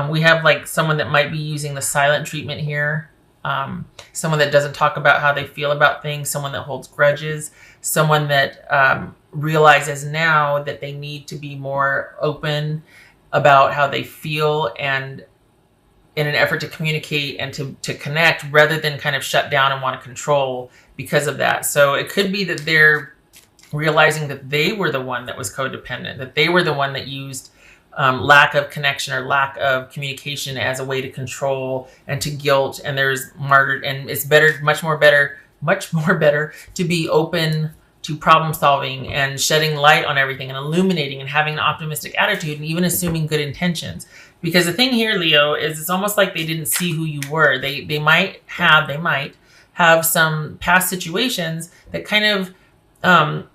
We have like someone that might be using the silent treatment here. Someone that doesn't talk about how they feel about things, someone that holds grudges, someone that realizes now that they need to be more open about how they feel, and in an effort to communicate and to connect, rather than kind of shut down and want to control because of that. So it could be that they're realizing that they were the one that was codependent, that they were the one that used lack of connection or lack of communication as a way to control and to guilt. And there's martyred, and it's better, much more better to be open to problem solving and shedding light on everything and illuminating and having an optimistic attitude and even assuming good intentions. Because the thing here, Leo, is it's almost like they didn't see who you were. They might have some past situations that kind of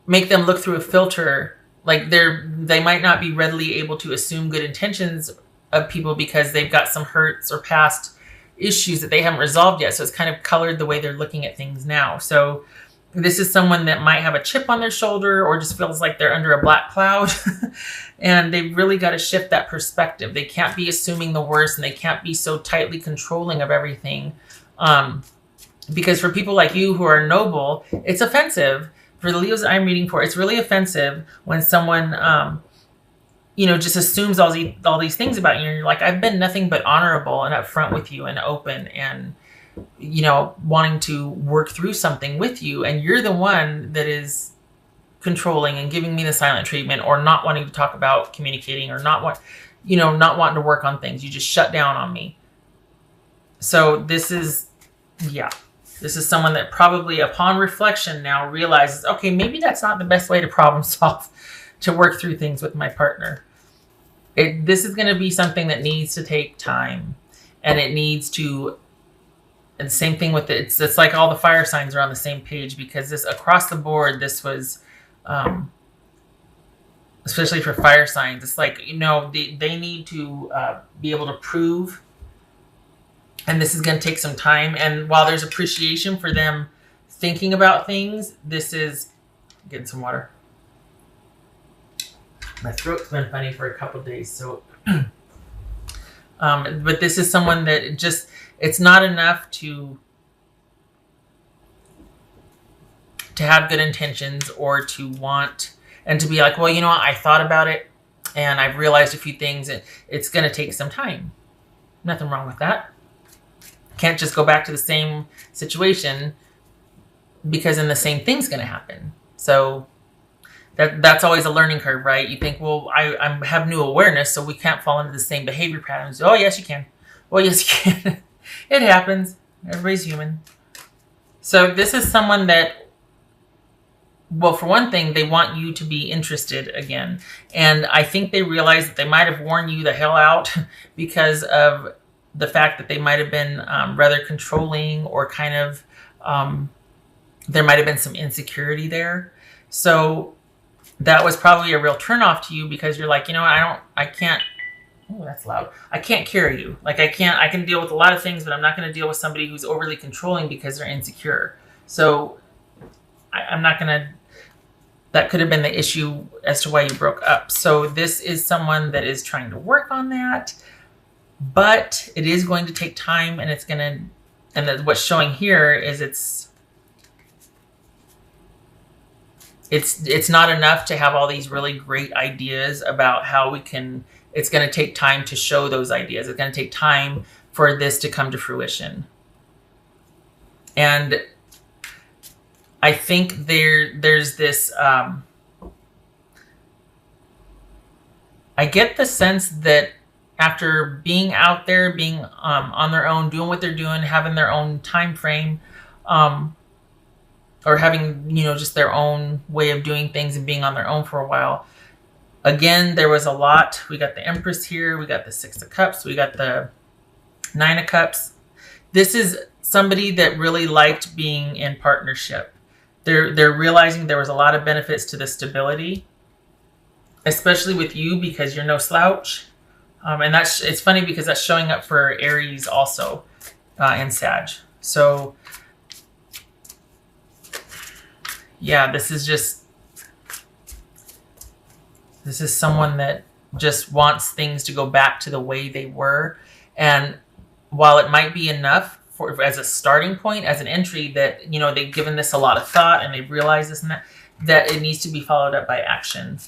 make them look through a filter. Like they might not be readily able to assume good intentions of people because they've got some hurts or past issues that they haven't resolved yet. So it's kind of colored the way they're looking at things now. So this is someone that might have a chip on their shoulder or just feels like they're under a black cloud. And they've really got to shift that perspective. They can't be assuming the worst, and they can't be so tightly controlling of everything. Because for people like you who are noble, it's offensive. For the Leos that I'm reading for, it's really offensive when someone, just assumes all these things about you. And you're like, I've been nothing but honorable and upfront with you and open and, wanting to work through something with you. And you're the one that is controlling and giving me the silent treatment, or not wanting to talk about communicating, or not wanting to work on things. You just shut down on me. So this is someone that probably upon reflection now realizes, okay, maybe that's not the best way to problem solve, to work through things with my partner. This is going to be something that needs to take time, and it needs to, and the same thing with it. It's like all the fire signs are on the same page, because this across the board, this was, especially for fire signs, it's like, they need to be able to prove. And this is going to take some time. And while there's appreciation for them thinking about things, this is getting some water. My throat's been funny for a couple of days. So, but this is someone that just, it's not enough to have good intentions, or to want, and to be like, well, I thought about it and I've realized a few things, and it's going to take some time. Nothing wrong with that. Can't just go back to the same situation, because then the same thing's going to happen. So that's always a learning curve, right? You think, well, I have new awareness, so we can't fall into the same behavior patterns. Oh, yes, you can. Well, yes, you can. It happens. Everybody's human. So this is someone that, well, for one thing, they want you to be interested again. And I think they realize that they might have worn you the hell out because of the fact that they might have been rather controlling, or kind of, there might have been some insecurity there. So that was probably a real turnoff to you, because you're like, I can't, oh, that's loud. I can't carry you. Like I can deal with a lot of things, but I'm not going to deal with somebody who's overly controlling because they're insecure. So I'm not going to, that could have been the issue as to why you broke up. So this is someone that is trying to work on that. But it is going to take time, and it's going to, and what's showing here is it's not enough to have all these really great ideas about how we can, it's going to take time to show those ideas. It's going to take time for this to come to fruition. And I think there's this, I get the sense that after being out there, being on their own, doing what they're doing, having their own time frame, or having, just their own way of doing things and being on their own for a while. Again, there was a lot. We got the Empress here. We got the Six of Cups. We got the Nine of Cups. This is somebody that really liked being in partnership. They're realizing there was a lot of benefits to the stability, especially with you, because you're no slouch. And it's funny because that's showing up for Aries also, and Sag. So yeah, this is someone that just wants things to go back to the way they were. And while it might be enough for as a starting point, as an entry, that they've given this a lot of thought and they've realized this and that it needs to be followed up by action.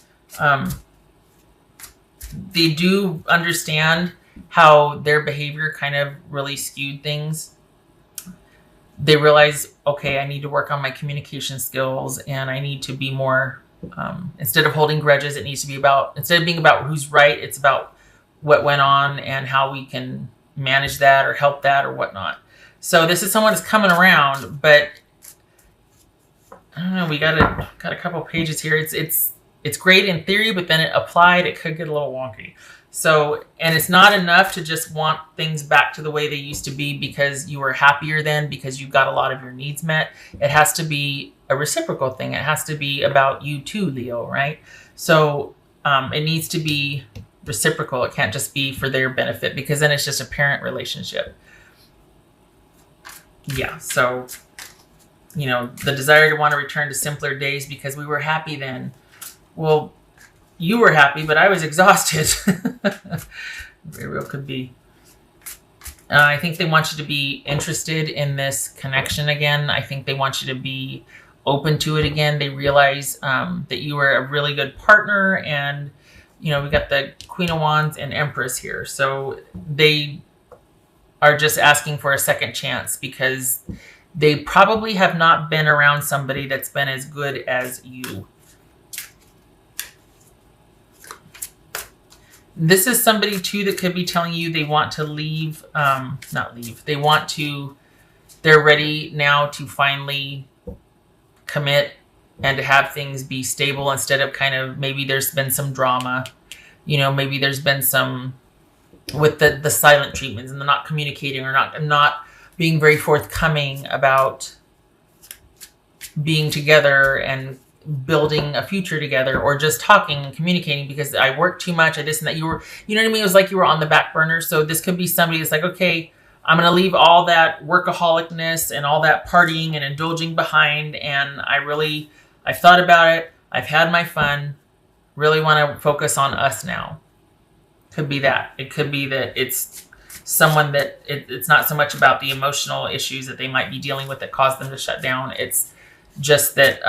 They do understand how their behavior kind of really skewed things. They realize, okay, I need to work on my communication skills, and I need to be more, instead of holding grudges, it needs to be about, instead of being about who's right, it's about what went on and how we can manage that or help that or whatnot. So this is someone that's coming around, but I don't know, we got a couple pages here. It's great in theory, but then it applied, it could get a little wonky. So, and it's not enough to just want things back to the way they used to be because you were happier then, because you got a lot of your needs met. It has to be a reciprocal thing. It has to be about you too, Leo, right? So it needs to be reciprocal. It can't just be for their benefit, because then it's just a parent relationship. Yeah, so, the desire to want to return to simpler days because we were happy then. Well, you were happy, but I was exhausted. Very real could be. I think they want you to be interested in this connection again. I think they want you to be open to it again. They realize that you were a really good partner, and we got the Queen of Wands and Empress here. So they are just asking for a second chance because they probably have not been around somebody that's been as good as you. This is somebody too that could be telling you they want to leave, not leave. They're ready now to finally commit and to have things be stable instead of kind of, maybe there's been some drama, maybe there's been some with the silent treatments and the not communicating or not being very forthcoming about being together and building a future together, or just talking and communicating because I work too much, I this and that. You know what I mean? It was like you were on the back burner. So this could be somebody that's like, okay, I'm going to leave all that workaholicness and all that partying and indulging behind. And I've thought about it. I've had my fun. Really want to focus on us now. Could be that. It could be that it's someone that it's not so much about the emotional issues that they might be dealing with that caused them to shut down. It's just that,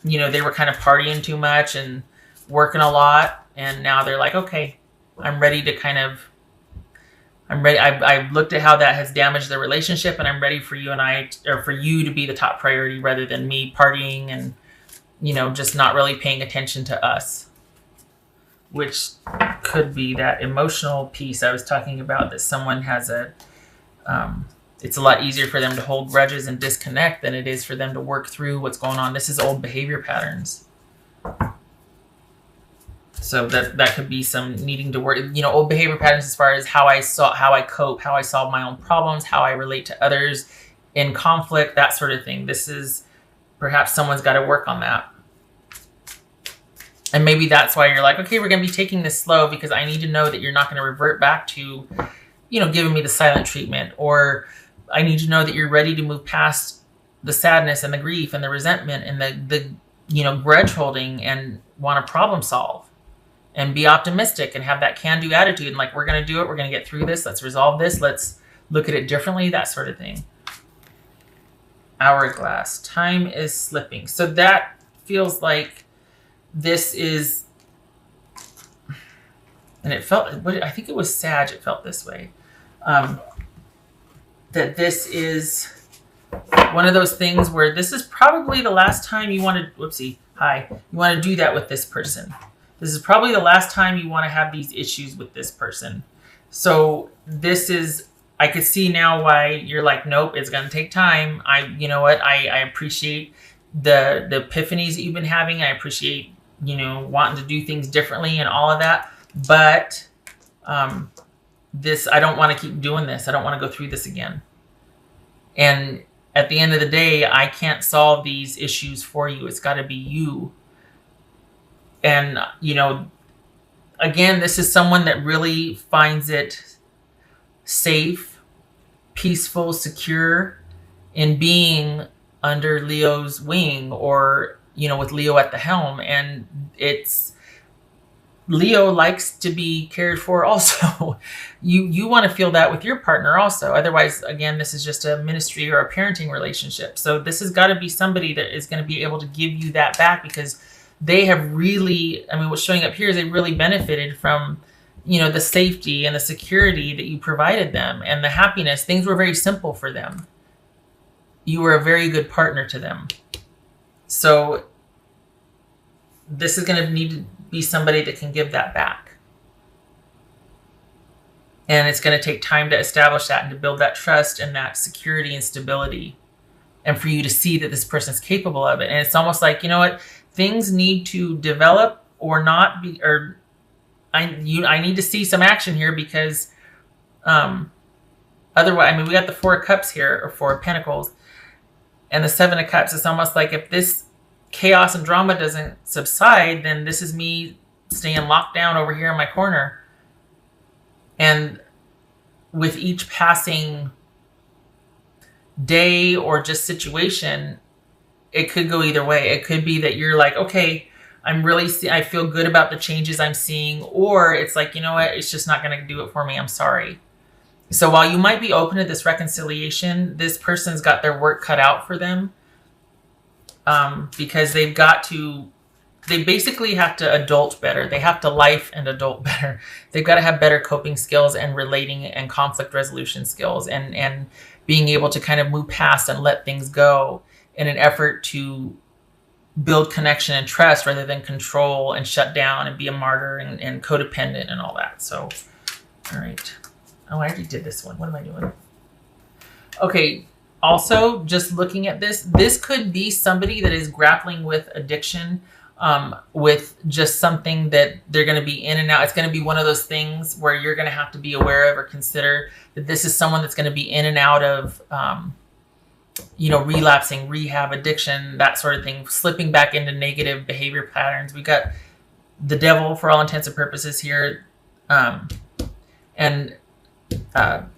they were kind of partying too much and working a lot. And now they're like, okay, I'm ready. I've looked at how that has damaged the relationship, and I'm ready for you for you to be the top priority rather than me partying and, just not really paying attention to us, which could be that emotional piece I was talking about, that someone has it's a lot easier for them to hold grudges and disconnect than it is for them to work through what's going on. This is old behavior patterns. So that could be some needing to work, old behavior patterns as far as how I cope, how I solve my own problems, how I relate to others in conflict, that sort of thing. This is perhaps someone's got to work on that. And maybe that's why you're like, okay, we're going to be taking this slow because I need to know that you're not going to revert back to, giving me the silent treatment, or I need to know that you're ready to move past the sadness and the grief and the resentment and the grudge holding, and want to problem solve and be optimistic and have that can-do attitude. And like, we're going to do it. We're going to get through this. Let's resolve this. Let's look at it differently. That sort of thing. Hourglass. Time is slipping. So that feels like this is, and it felt, I think it was Sag, it felt this way. That this is one of those things where this is probably the last time you want to, you want to do that with this person. This is probably the last time you want to have these issues with this person. So this is, I could see now why you're like, nope, it's going to take time. I appreciate the epiphanies that you've been having. I appreciate, wanting to do things differently and all of that. But, I don't want to keep doing this. I don't want to go through this again. And at the end of the day, I can't solve these issues for you. It's got to be you. And, again, this is someone that really finds it safe, peaceful, secure in being under Leo's wing, or, with Leo at the helm. And it's Leo likes to be cared for also. You want to feel that with your partner also. Otherwise, again, this is just a ministry or a parenting relationship. So this has got to be somebody that is going to be able to give you that back, because they have really, I mean, what's showing up here is they really benefited from, the safety and the security that you provided them and the happiness. Things were very simple for them. You were a very good partner to them. So this is going to need to be somebody that can give that back. And it's going to take time to establish that and to build that trust and that security and stability, and for you to see that this person's capable of it. And it's almost like, things need to develop or not be, or I need to see some action here, because otherwise, I mean, we got the 4 of Cups here, or 4 of Pentacles, and the 7 of Cups. It's almost like if this chaos and drama doesn't subside, then this is me staying locked down over here in my corner. And with each passing day or just situation, it could go either way. It could be that you're like, okay, I feel good about the changes I'm seeing. Or it's like, it's just not going to do it for me. I'm sorry. So while you might be open to this reconciliation, this person's got their work cut out for them. Because they basically have to adult better. They have to life and adult better. They've got to have better coping skills and relating and conflict resolution skills, and being able to kind of move past and let things go in an effort to build connection and trust, rather than control and shut down and be a martyr and codependent and all that. So, all right. Oh, I already did this one. What am I doing? Okay. Also, just looking at this could be somebody that is grappling with addiction, with just something that they're going to be in and out. It's going to be one of those things where you're going to have to be aware of or consider that this is someone that's going to be in and out of, relapsing, rehab, addiction, that sort of thing, slipping back into negative behavior patterns. We got the devil for all intents and purposes here, and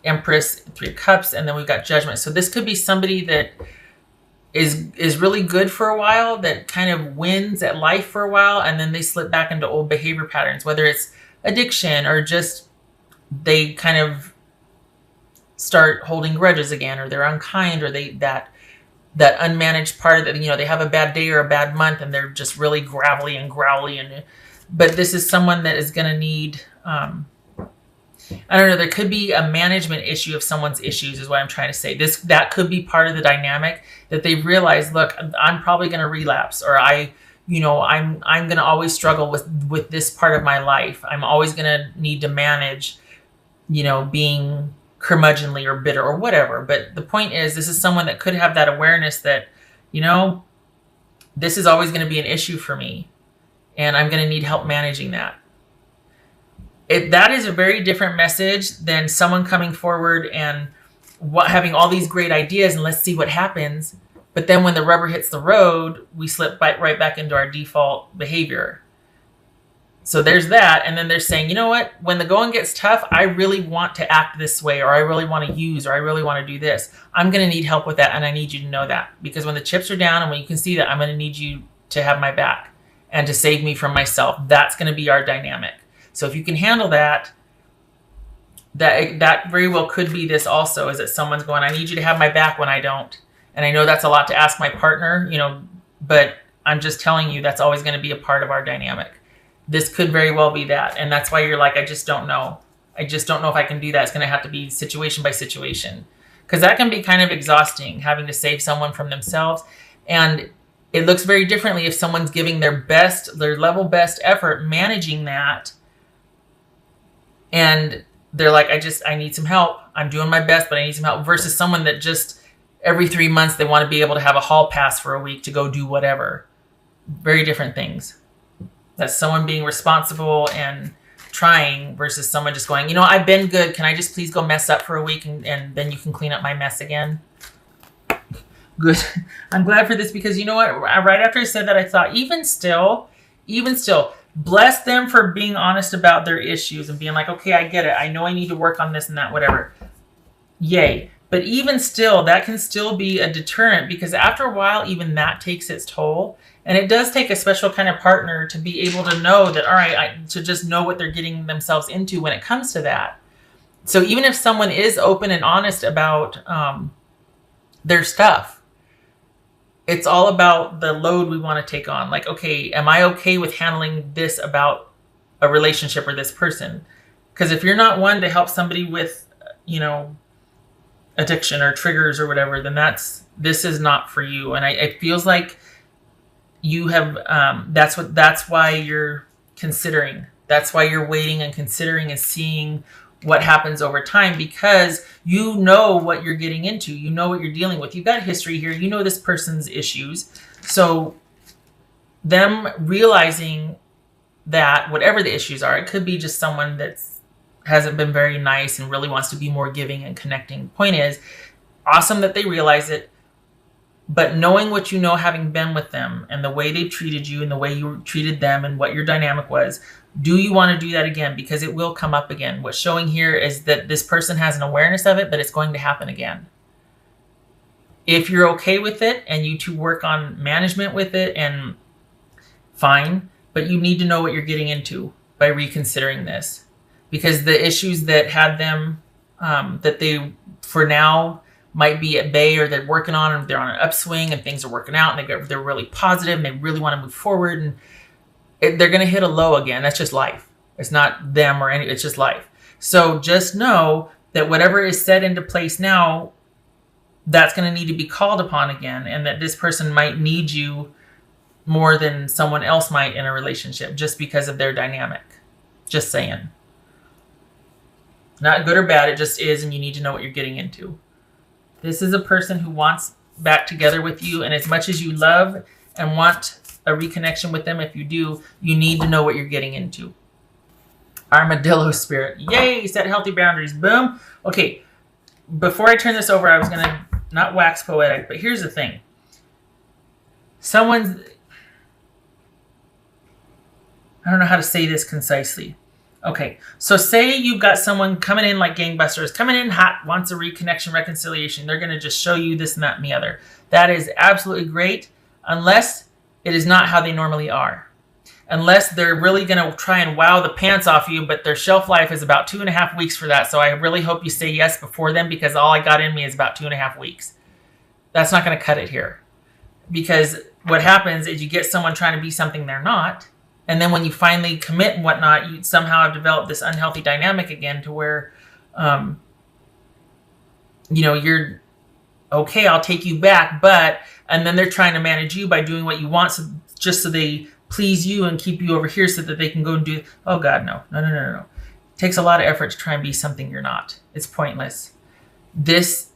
Empress, 3 of Cups, and then we've got Judgment. So this could be somebody that is really good for a while, that kind of wins at life for a while, and then they slip back into old behavior patterns, whether it's addiction or just they kind of start holding grudges again, or they're unkind, or that unmanaged part of that, they have a bad day or a bad month and they're just really gravelly and growly. But this is someone that is going to need, I don't know, there could be a management issue of someone's issues, is what I'm trying to say. That could be part of the dynamic, that they've realized, look, I'm probably going to relapse, or I'm going to always struggle with this part of my life. I'm always going to need to manage, being curmudgeonly or bitter or whatever. But the point is, this is someone that could have that awareness that, this is always going to be an issue for me, and I'm going to need help managing that. That is a very different message than someone coming forward and having all these great ideas and let's see what happens. But then when the rubber hits the road, we slip right back into our default behavior. So there's that. And then they're saying, you know what? When the going gets tough, I really want to act this way, or I really want to use, or I really want to do this. I'm going to need help with that. And I need you to know that, because when the chips are down and when you can see that, I'm going to need you to have my back and to save me from myself. That's going to be our dynamic. So if you can handle that very well could be this also, is that someone's going, I need you to have my back when I don't. And I know that's a lot to ask my partner, but I'm just telling you, that's always going to be a part of our dynamic. This could very well be that. And that's why you're like, I just don't know. I just don't know if I can do that. It's going to have to be situation by situation, because that can be kind of exhausting, having to save someone from themselves. And it looks very differently if someone's giving their level best effort managing that. And they're like, I need some help. I'm doing my best, but I need some help. Versus someone that just every 3 months, they want to be able to have a hall pass for a week to go do whatever. Very different things. That's someone being responsible and trying, versus someone just going, I've been good. Can I just please go mess up for a week and then you can clean up my mess again? Good. I'm glad for this, because you know what? Right after I said that, I thought, even still, bless them for being honest about their issues and being like, okay, I get it. I know I need to work on this and that, whatever. Yay. But even still, that can still be a deterrent, because after a while, even that takes its toll. And it does take a special kind of partner to be able to know that, all right, to just know what they're getting themselves into when it comes to that. So even if someone is open and honest about their stuff, it's all about the load we want to take on. Like, okay, am I okay with handling this about a relationship or this person? Because if you're not one to help somebody with, addiction or triggers or whatever, then this is not for you. And it feels like you have, that's why you're considering. That's why you're waiting and considering and seeing what happens over time, because you know what you're getting into. You know what you're dealing with. You've got history here. You know this person's issues. So them realizing that whatever the issues are, it could be just someone that hasn't been very nice and really wants to be more giving and connecting. Point is, awesome that they realize it, but knowing what you know, having been with them and the way they treated you and the way you treated them and what your dynamic was, do you want to do that again? Because it will come up again. What's showing here is that this person has an awareness of it, but it's going to happen again. If you're okay with it and you two work on management with it, and fine, but you need to know what you're getting into by reconsidering this. Because the issues that had them, that they, for now, might be at bay, or they're working on, and they're on an upswing and things are working out and they're really positive and they really want to move forward, and they're going to hit a low again. That's just life. It's not them or it's just life. So just know that whatever is set into place now, that's going to need to be called upon again, and that this person might need you more than someone else might in a relationship just because of their dynamic. Just saying. Not good or bad, it just is, and you need to know what you're getting into. This is a person who wants back together with you, and as much as you love and want a reconnection with them, if you do, you need to know what you're getting into. Armadillo spirit. Yay! Set healthy boundaries. Boom. Okay, before I turn this over, I was going to not wax poetic, but here's the thing. I don't know how to say this concisely. Okay, so say you've got someone coming in like gangbusters, coming in hot, wants a reconnection, reconciliation. They're going to just show you this and that and the other. That is absolutely great, unless it is not how they normally are. Unless they're really going to try and wow the pants off you, but their shelf life is about 2.5 weeks for that. So I really hope you say yes before then, because all I got in me is about 2.5 weeks. That's not going to cut it here. Because what happens is you get someone trying to be something they're not. And then when you finally commit and whatnot, you somehow have developed this unhealthy dynamic again to where, you're okay, I'll take you back, and then they're trying to manage you by doing what you want, just so they please you and keep you over here so that they can go and do, oh God, no. It takes a lot of effort to try and be something you're not. It's pointless. This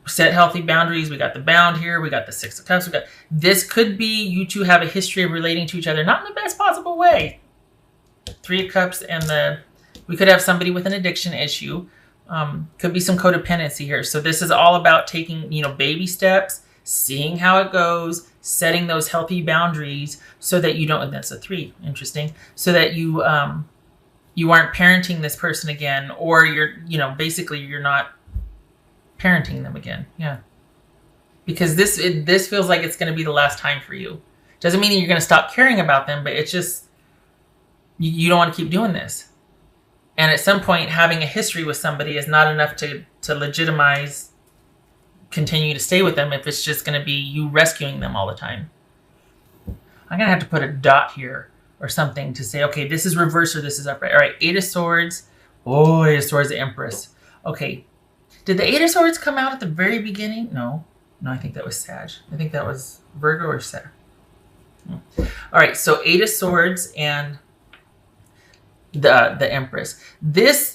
set healthy boundaries. We got the bound here. We got the Six of Cups. This could be you two have a history of relating to each other, not in the best possible way. Three of Cups, and we could have somebody with an addiction issue. Could be some codependency here. So this is all about taking, baby steps, seeing how it goes, setting those healthy boundaries so that you don't, and that's a 3, interesting, so that you aren't parenting this person again, or basically you're not parenting them again. Yeah. Because this feels like it's going to be the last time for you. Doesn't mean that you're going to stop caring about them, but it's just, you don't want to keep doing this. And at some point, having a history with somebody is not enough to legitimize continuing to stay with them if it's just going to be you rescuing them all the time. I'm going to have to put a dot here or something to say, okay, this is reverse or this is upright. All right, 8 of Swords. Oh, 8 of Swords, the Empress. Okay. Did the 8 of Swords come out at the very beginning? No, I think that was Sag. I think that was Virgo or Sag. All right, so 8 of Swords and the Empress.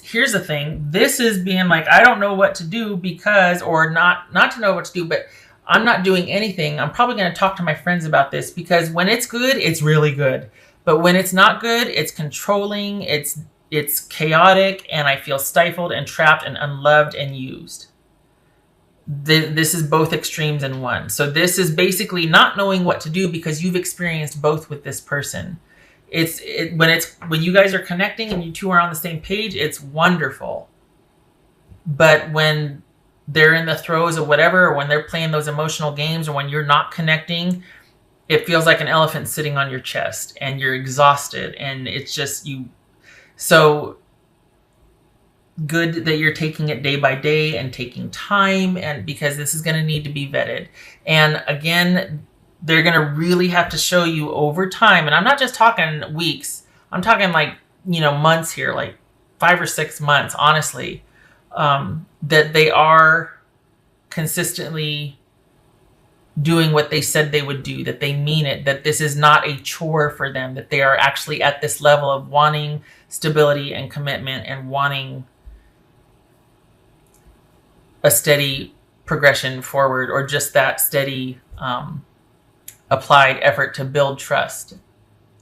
Here's the thing. This is being like, I don't know what to do because, or not to know what to do, but I'm not doing anything. I'm probably going to talk to my friends about this, because when it's good, it's really good. But when it's not good, it's controlling, it's chaotic, and I feel stifled and trapped and unloved and used. This is both extremes in one. So this is basically not knowing what to do because you've experienced both with this person. When you guys are connecting and you two are on the same page, it's wonderful. But when they're in the throes of whatever, or when they're playing those emotional games, or when you're not connecting, it feels like an elephant sitting on your chest, and you're exhausted, and it's just you. So good that you're taking it day by day and taking time, and because this is going to need to be vetted. And again, they're going to really have to show you over time. And I'm not just talking weeks. I'm talking like, months here, like 5 or 6 months, honestly, that they are consistently doing what they said they would do, that they mean it, that this is not a chore for them, that they are actually at this level of wanting stability and commitment and wanting a steady progression forward, or just that steady applied effort to build trust.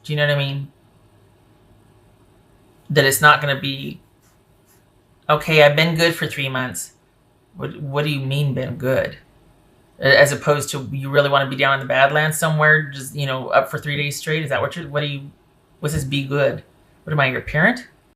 Do you know what I mean? That it's not going to be, okay, I've been good for 3 months. What do you mean been good? As opposed to, you really want to be down in the Badlands somewhere, just, up for 3 days straight? Is that what's this be good? What am I, your parent?